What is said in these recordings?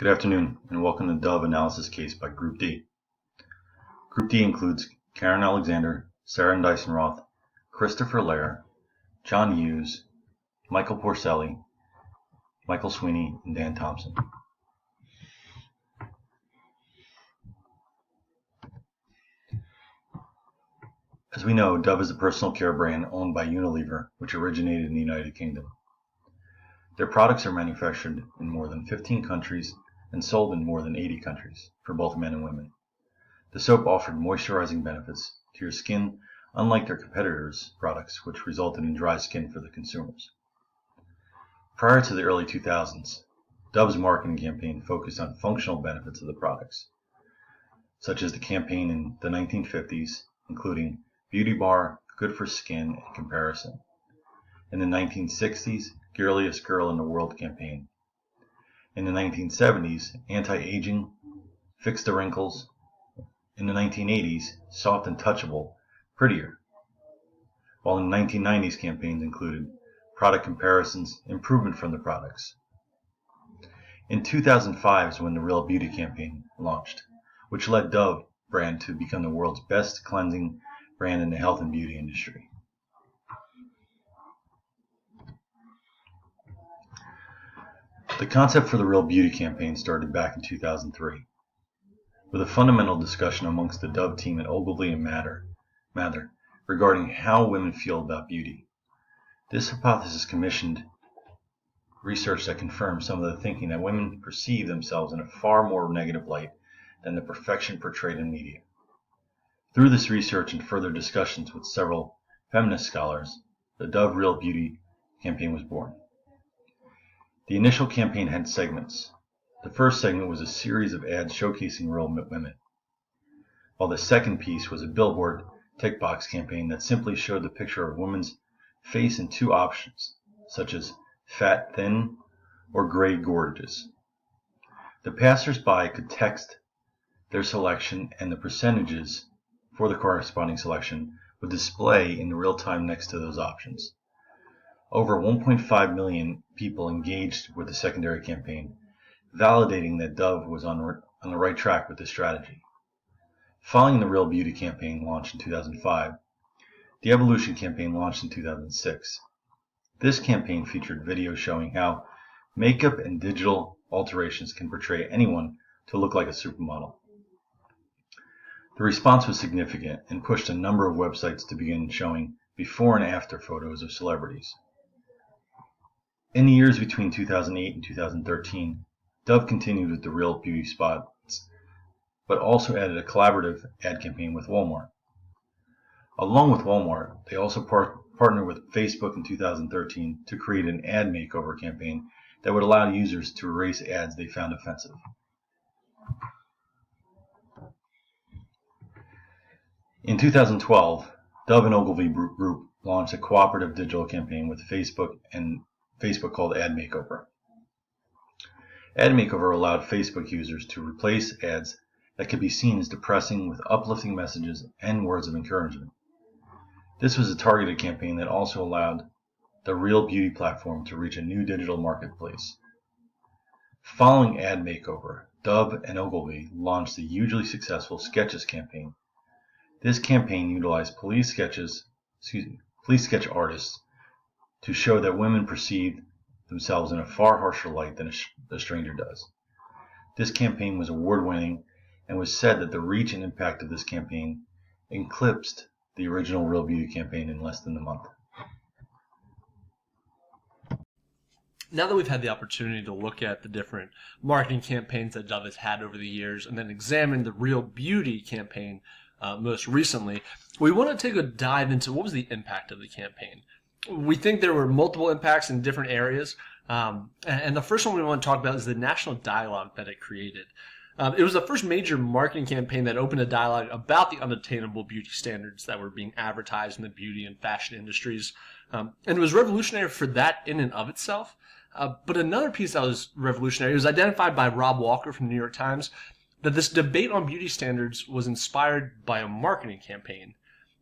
Good afternoon, and welcome to Dove Analysis Case by Group D. Group D includes Karen Alexander, Sarah Dyson-Roth, Christopher Lair, John Hughes, Michael Porcelli, Michael Sweeney, and Dan Thompson. As we know, Dove is a personal care brand owned by Unilever, which originated in the United Kingdom. Their products are manufactured in more than 15 countries and sold in more than 80 countries for both men and women. The soap offered moisturizing benefits to your skin, unlike their competitors' products, which resulted in dry skin for the consumers. Prior to the early 2000s, Dove's marketing campaign focused on functional benefits of the products, such as the campaign in the 1950s, including Beauty Bar, Good for Skin, and Comparison. In the 1960s, Girliest Girl in the World campaign. In the 1970s, Anti-Aging, Fix the Wrinkles. In the 1980s, Soft and Touchable, Prettier. While in the 1990s campaigns included Product Comparisons, Improvement from the Products. In 2005 is when the Real Beauty campaign launched, which led Dove brand to become the world's best cleansing brand in the health and beauty industry. The concept for the Real Beauty campaign started back in 2003, with a fundamental discussion amongst the Dove team at Ogilvy and Mather regarding how women feel about beauty. This hypothesis commissioned research that confirmed some of the thinking that women perceive themselves in a far more negative light than the perfection portrayed in media. Through this research and further discussions with several feminist scholars, the Dove Real Beauty campaign was born. The initial campaign had segments. The first segment was a series of ads showcasing real women, while the second piece was a billboard tick box campaign that simply showed the picture of a woman's face in two options, such as fat, thin, or gray, gorgeous. The passers-by could text their selection, and the percentages for the corresponding selection would display in real time next to those options. Over 1.5 million people engaged with the secondary campaign, validating that Dove was on the right track with this strategy. Following the Real Beauty campaign launch in 2005, the Evolution campaign launched in 2006. This campaign featured videos showing how makeup and digital alterations can portray anyone to look like a supermodel. The response was significant and pushed a number of websites to begin showing before and after photos of celebrities. In the years between 2008 and 2013, Dove continued with the Real Beauty spots, but also added a collaborative ad campaign with Walmart. Along with Walmart, they also partnered with Facebook in 2013 to create an ad makeover campaign that would allow users to erase ads they found offensive. In 2012, Dove and Ogilvy Group launched a cooperative digital campaign with Facebook called Ad Makeover. Ad Makeover allowed Facebook users to replace ads that could be seen as depressing with uplifting messages and words of encouragement. This was a targeted campaign that also allowed the Real Beauty platform to reach a new digital marketplace. Following Ad Makeover, Dove and Ogilvy launched the hugely successful Sketches campaign. This campaign utilized police sketch artists to show that women perceive themselves in a far harsher light than a stranger does. This campaign was award-winning, and was said that the reach and impact of this campaign eclipsed the original Real Beauty campaign in less than a month. Now that we've had the opportunity to look at the different marketing campaigns that Dove has had over the years and then examine the Real Beauty campaign most recently, we want to take a dive into what was the impact of the campaign. We think there were multiple impacts in different areas, and the first one we want to talk about is the national dialogue that it created. It was the first major marketing campaign that opened a dialogue about the unattainable beauty standards that were being advertised in the beauty and fashion industries, and it was revolutionary for that in and of itself. But another piece that was revolutionary was identified by Rob Walker from the New York Times, that this debate on beauty standards was inspired by a marketing campaign,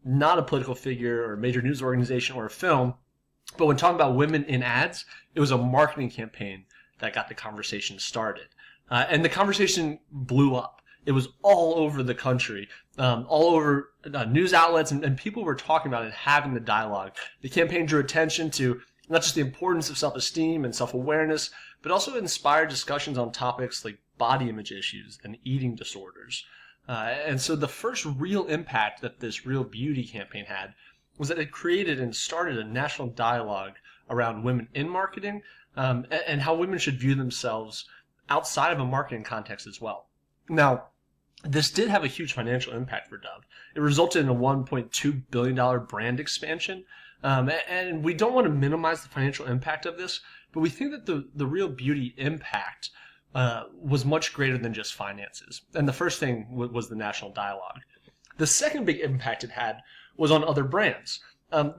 not a political figure or a major news organization or a film. But when talking about women in ads, it was a marketing campaign that got the conversation started. And the conversation blew up. It was all over the country, all over news outlets, and people were talking about it and having the dialogue. The campaign drew attention to not just the importance of self-esteem and self-awareness, but also inspired discussions on topics like body image issues and eating disorders. And so the first real impact that this Real Beauty campaign had was that it created and started a national dialogue around women in marketing, and how women should view themselves outside of a marketing context as well. Now, this did have a huge financial impact for Dove. It resulted in a $1.2 billion brand expansion. And we don't want to minimize the financial impact of this, but we think that the Real Beauty impact was much greater than just finances. And the first thing was the national dialogue. The second big impact it had was on other brands.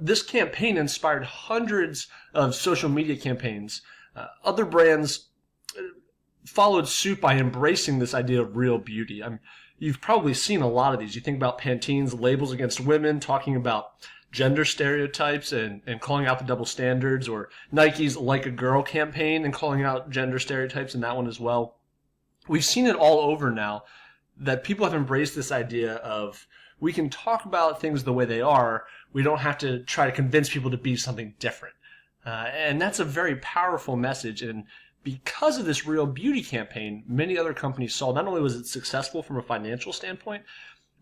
This campaign inspired hundreds of social media campaigns. Other brands followed suit by embracing this idea of real beauty. You've probably seen a lot of these. You think about Pantene's Labels Against Women, talking about gender stereotypes and calling out the double standards, or Nike's Like a Girl campaign and calling out gender stereotypes in that one as well. We've seen it all over now that people have embraced this idea of we can talk about things the way they are. We don't have to try to convince people to be something different. And that's a very powerful message. And because of this Real Beauty campaign, many other companies saw not only was it successful from a financial standpoint,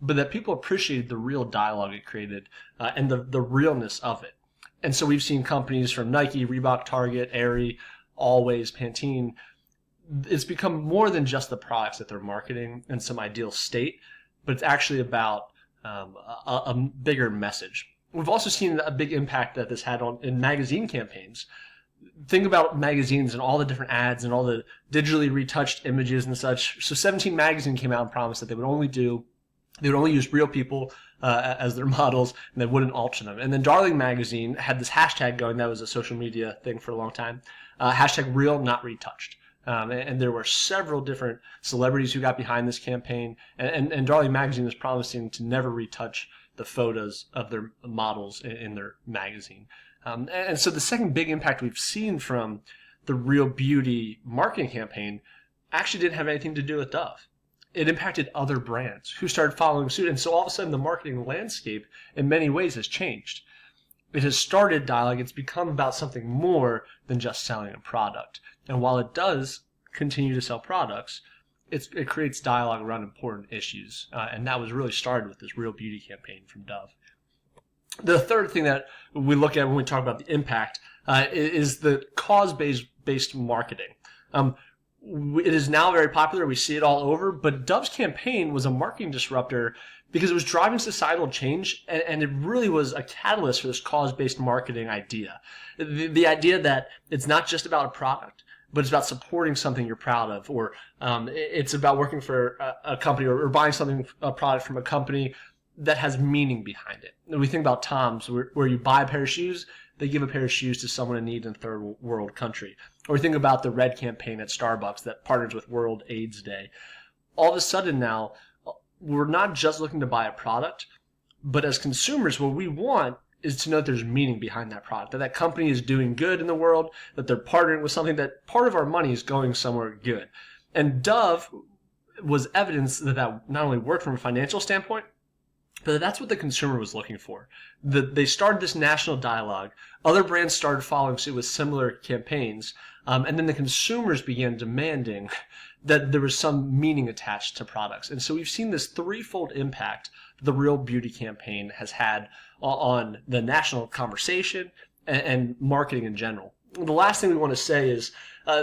but that people appreciated the real dialogue it created and the realness of it. And so we've seen companies from Nike, Reebok, Target, Aerie, Always, Pantene. It's become more than just the products that they're marketing in some ideal state, but it's actually about a bigger message. We've also seen a big impact that this had in magazine campaigns. Think about magazines and all the different ads and all the digitally retouched images and such. So 17 Magazine came out and promised that they would only use real people as their models, and they wouldn't alter them. And then Darling Magazine had this hashtag going that was a social media thing for a long time. Hashtag real, not retouched. And there were several different celebrities who got behind this campaign. And Darling Magazine was promising to never retouch the photos of their models in their magazine. And so the second big impact we've seen from the Real Beauty marketing campaign actually didn't have anything to do with Dove. It impacted other brands who started following suit. And so all of a sudden the marketing landscape in many ways has changed. It has started dialogue. It's become about something more than just selling a product. And while it does continue to sell products, it creates dialogue around important issues. And that was really started with this Real Beauty campaign from Dove. The third thing that we look at when we talk about the impact is the cause-based marketing. It is now very popular. We see it all over. But Dove's campaign was a marketing disruptor because it was driving societal change, and it really was a catalyst for this cause-based marketing idea. The idea that it's not just about a product, but it's about supporting something you're proud of, or it's about working for a company or buying a product from a company that has meaning behind it. And we think about Tom's, where you buy a pair of shoes, they give a pair of shoes to someone in need in a third world country. Or we think about the Red campaign at Starbucks that partners with World AIDS Day. All of a sudden now, we're not just looking to buy a product, but as consumers, what we want is to know that there's meaning behind that product, that company is doing good in the world, that they're partnering with something, that part of our money is going somewhere good. And Dove was evidence that not only worked from a financial standpoint, but that's what the consumer was looking for. They started this national dialogue. Other brands started following suit with similar campaigns. And then the consumers began demanding that there was some meaning attached to products. And so we've seen this threefold impact the Real Beauty campaign has had on the national conversation and marketing in general. The last thing we want to say is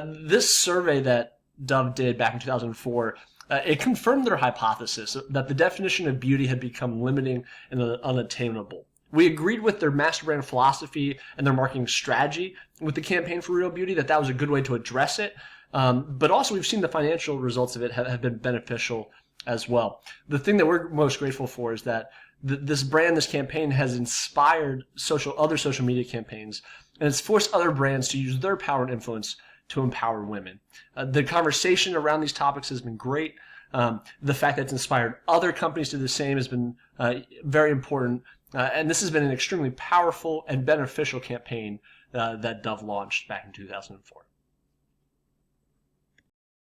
this survey that Dove did back in 2004, it confirmed their hypothesis that the definition of beauty had become limiting and unattainable. We agreed with their master brand philosophy and their marketing strategy with the campaign for Real Beauty, that was a good way to address it. But also we've seen the financial results of it have been beneficial as well. The thing that we're most grateful for is that this brand, this campaign has inspired other social media campaigns, and it's forced other brands to use their power and influence to empower women. The conversation around these topics has been great. The fact that it's inspired other companies to do the same has been very important. And this has been an extremely powerful and beneficial campaign that Dove launched back in 2004.